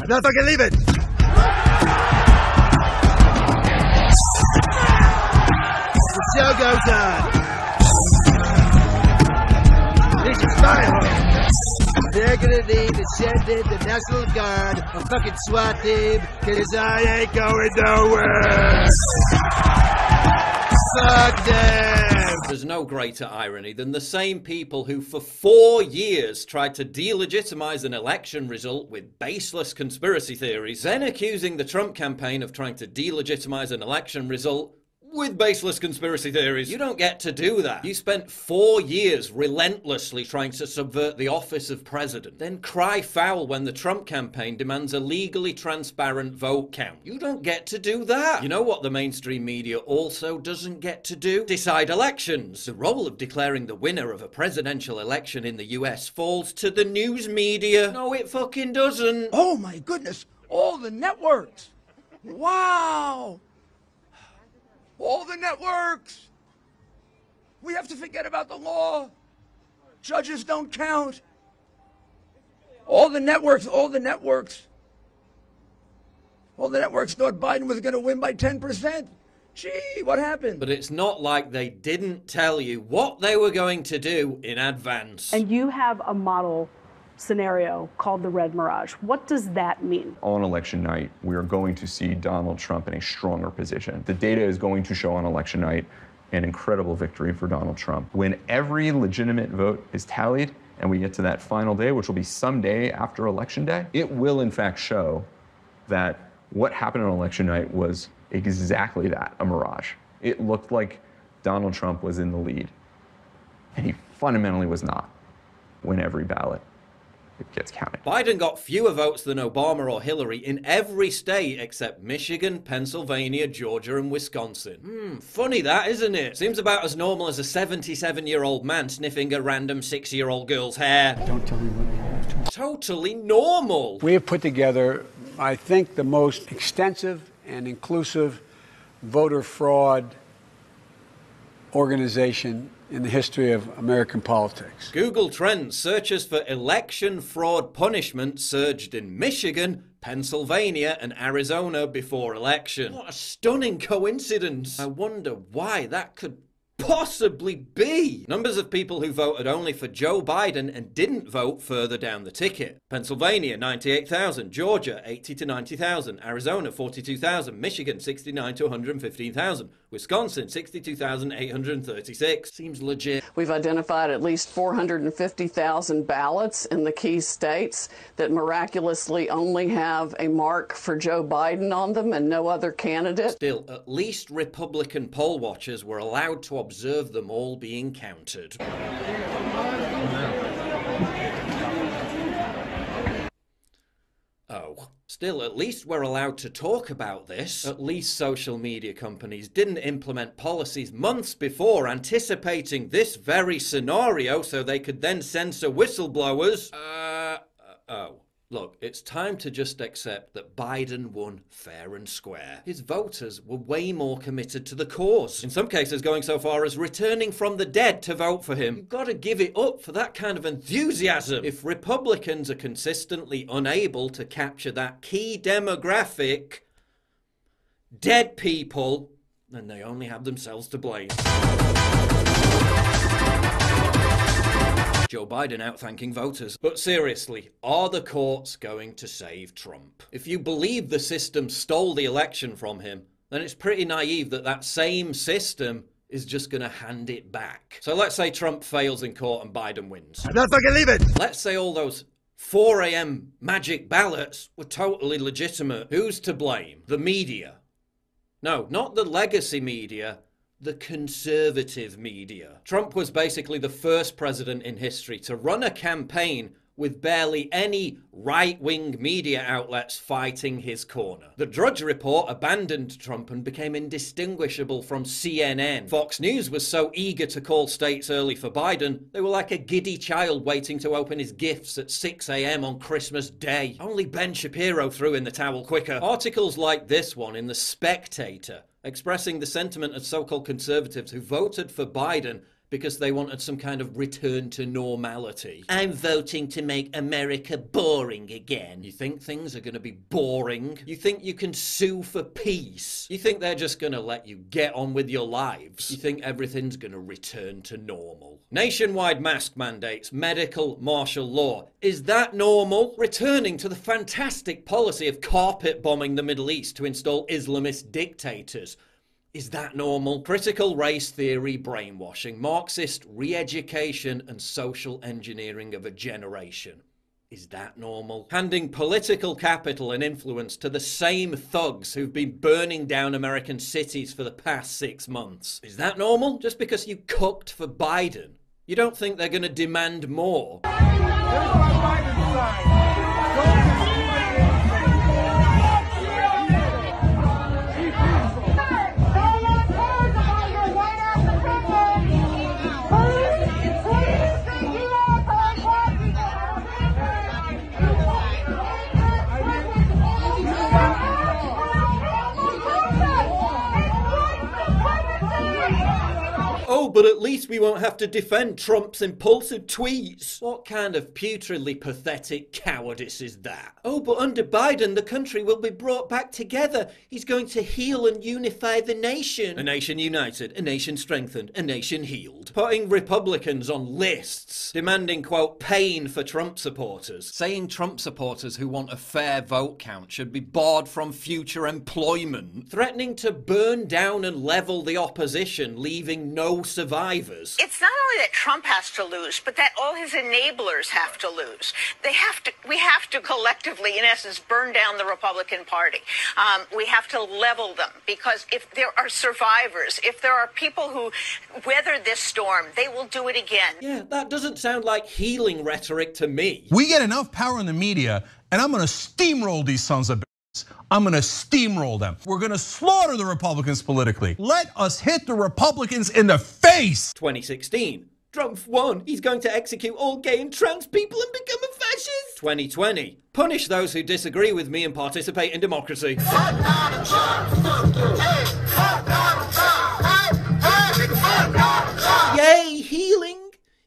I'm not fucking leaving! The show goes on! This is fire! They're gonna need to send in the National Guard, a fucking SWAT team, cause I ain't going nowhere! Fuck them! There's no greater irony than the same people who for 4 years tried to delegitimize an election result with baseless conspiracy theories, then accusing the Trump campaign of trying to delegitimize an election result with baseless conspiracy theories. You don't get to do that. You spent 4 years relentlessly trying to subvert the office of president, then cry foul when the Trump campaign demands a legally transparent vote count. You don't get to do that. You know what the mainstream media also doesn't get to do? Decide elections. The role of declaring the winner of a presidential election in the US falls to the news media. No, it fucking doesn't. Oh my goodness, all the networks. Wow. All the networks! We have to forget about the law. Judges don't count. All the networks thought Biden was going to win by 10%. Gee, what happened? But it's not like they didn't tell you what they were going to do in advance. And you have a model scenario called the Red Mirage. What does that mean? On election night, we are going to see Donald Trump in a stronger position. The data is going to show on election night an incredible victory for Donald Trump. When every legitimate vote is tallied and we get to that final day, which will be some day after election day, it will in fact show that what happened on election night was exactly that, a mirage. It looked like Donald Trump was in the lead, and he fundamentally was not when every ballot gets counted. Biden got fewer votes than Obama or Hillary in every state except Michigan, Pennsylvania, Georgia, and Wisconsin. Funny that, isn't it? Seems about as normal as a 77-year-old man sniffing a random 6-year-old girl's hair. Don't tell me what I have to. Totally normal. We have put together, I think, the most extensive and inclusive voter fraud organization in the history of American politics. Google Trends searches for election fraud punishment surged in Michigan, Pennsylvania, and Arizona before election. What a stunning coincidence. I wonder why that could possibly be. Numbers of people who voted only for Joe Biden and didn't vote further down the ticket. Pennsylvania, 98,000. Georgia, 80 to 90,000. Arizona, 42,000. Michigan, 69 to 115,000. Wisconsin, 62,836. Seems legit. We've identified at least 450,000 ballots in the key states that miraculously only have a mark for Joe Biden on them and no other candidate. Still, at least Republican poll watchers were allowed to observe them all being counted. Oh. Still, at least we're allowed to talk about this. At least social media companies didn't implement policies months before anticipating this very scenario so they could then censor whistleblowers. Oh. Look, it's time to just accept that Biden won fair and square. His voters were way more committed to the cause. In some cases going so far as returning from the dead to vote for him. You've got to give it up for that kind of enthusiasm. If Republicans are consistently unable to capture that key demographic, dead people, then they only have themselves to blame. Joe Biden out-thanking voters. But seriously, are the courts going to save Trump? If you believe the system stole the election from him, then it's pretty naive that that same system is just going to hand it back. So let's say Trump fails in court and Biden wins. I'm not fucking leaving! Let's say all those 4 a.m. magic ballots were totally legitimate. Who's to blame? The media. No, not the legacy media. The conservative media. Trump was basically the first president in history to run a campaign with barely any right-wing media outlets fighting his corner. The Drudge Report abandoned Trump and became indistinguishable from CNN. Fox News was so eager to call states early for Biden, they were like a giddy child waiting to open his gifts at 6 a.m. on Christmas Day. Only Ben Shapiro threw in the towel quicker. Articles like this one in The Spectator, expressing the sentiment of so-called conservatives who voted for Biden, because they wanted some kind of return to normality. I'm voting to make America boring again. You think things are going to be boring? You think you can sue for peace? You think they're just going to let you get on with your lives? You think everything's going to return to normal? Nationwide mask mandates, medical martial law. Is that normal? Returning to the fantastic policy of carpet bombing the Middle East to install Islamist dictators. Is that normal? Critical race theory brainwashing, Marxist re-education and social engineering of a generation. Is that normal? Handing political capital and influence to the same thugs who've been burning down American cities for the past 6 months. Is that normal? Just because you cooked for Biden, you don't think they're going to demand more? Oh, but at least we won't have to defend Trump's impulsive tweets. What kind of putridly pathetic cowardice is that? Oh, but under Biden, the country will be brought back together. He's going to heal and unify the nation. A nation united, a nation strengthened, a nation healed. Putting Republicans on lists, demanding, quote, pain for Trump supporters. Saying Trump supporters who want a fair vote count should be barred from future employment. Threatening to burn down and level the opposition, leaving no survivors. It's not only that Trump has to lose, but that all his enablers have to lose. We have to collectively, in essence, burn down the Republican Party. We have to level them, because if there are survivors, if there are people who weather this storm, they will do it again. Yeah, that doesn't sound like healing rhetoric to me. We get enough power in the media, and I'm going to steamroll these sons of bitches. I'm going to steamroll them. We're going to slaughter the Republicans politically. Let us hit the Republicans in the face. 2016. Trump won. He's going to execute all gay and trans people and become a fascist. 2020. Punish those who disagree with me and participate in democracy. Yay, healing.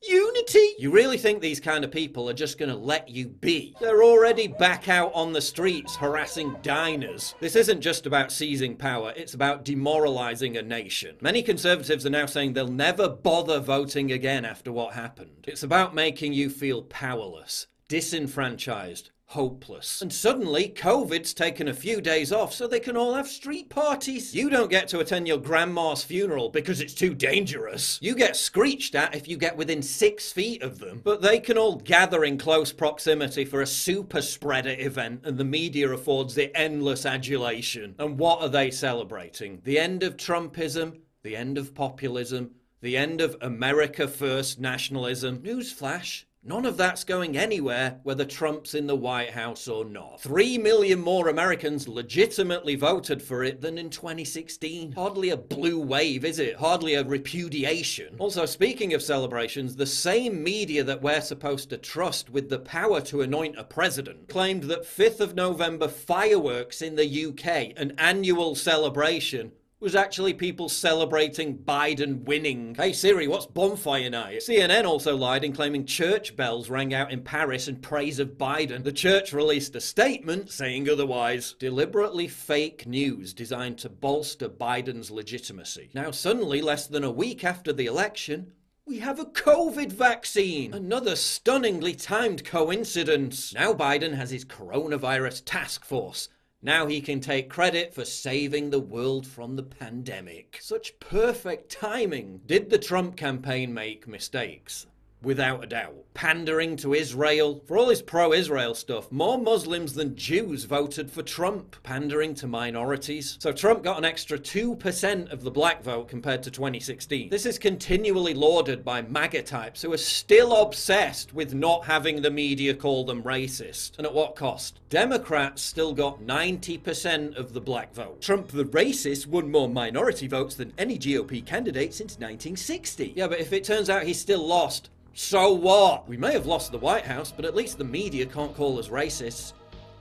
Unity? You really think these kind of people are just gonna let you be? They're already back out on the streets harassing diners. This isn't just about seizing power, it's about demoralizing a nation. Many conservatives are now saying they'll never bother voting again after what happened. It's about making you feel powerless, disenfranchised, hopeless. And suddenly, COVID's taken a few days off so they can all have street parties. You don't get to attend your grandma's funeral because it's too dangerous. You get screeched at if you get within 6 feet of them. But they can all gather in close proximity for a super spreader event, and the media affords the endless adulation. And what are they celebrating? The end of Trumpism? The end of populism? The end of America First nationalism? Newsflash. None of that's going anywhere, whether Trump's in the White House or not. 3 million more Americans legitimately voted for it than in 2016. Hardly a blue wave, is it? Hardly a repudiation. Also, speaking of celebrations, the same media that we're supposed to trust with the power to anoint a president claimed that 5th of November fireworks in the UK, an annual celebration, was actually people celebrating Biden winning. Hey Siri, what's bonfire night? CNN also lied in claiming church bells rang out in Paris in praise of Biden. The church released a statement saying otherwise. Deliberately fake news designed to bolster Biden's legitimacy. Now suddenly, less than a week after the election, we have a COVID vaccine. Another stunningly timed coincidence. Now Biden has his coronavirus task force. Now he can take credit for saving the world from the pandemic. Such perfect timing. Did the Trump campaign make mistakes? Without a doubt. Pandering to Israel. For all his pro-Israel stuff, more Muslims than Jews voted for Trump. Pandering to minorities. So Trump got an extra 2% of the black vote compared to 2016. This is continually lauded by MAGA types who are still obsessed with not having the media call them racist. And at what cost? Democrats still got 90% of the black vote. Trump the racist won more minority votes than any GOP candidate since 1960. Yeah, but if it turns out he still lost, so what? We may have lost the White House, but at least the media can't call us racists.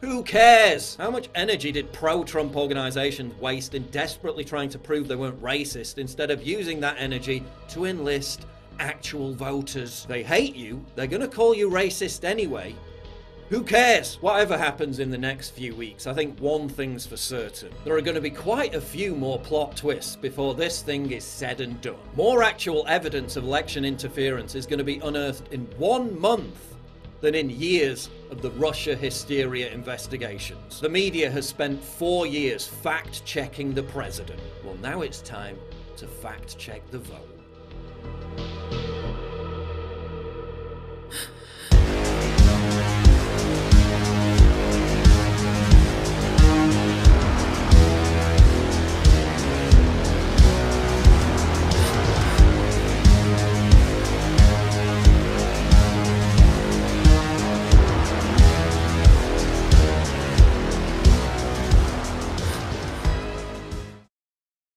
Who cares? How much energy did pro-Trump organizations waste in desperately trying to prove they weren't racist instead of using that energy to enlist actual voters. They hate you. They're going to call you racist anyway. Who cares? Whatever happens in the next few weeks, I think one thing's for certain. There are going to be quite a few more plot twists before this thing is said and done. More actual evidence of election interference is going to be unearthed in 1 month than in years of the Russia hysteria investigations. The media has spent 4 years fact-checking the president. Well, now it's time to fact-check the vote.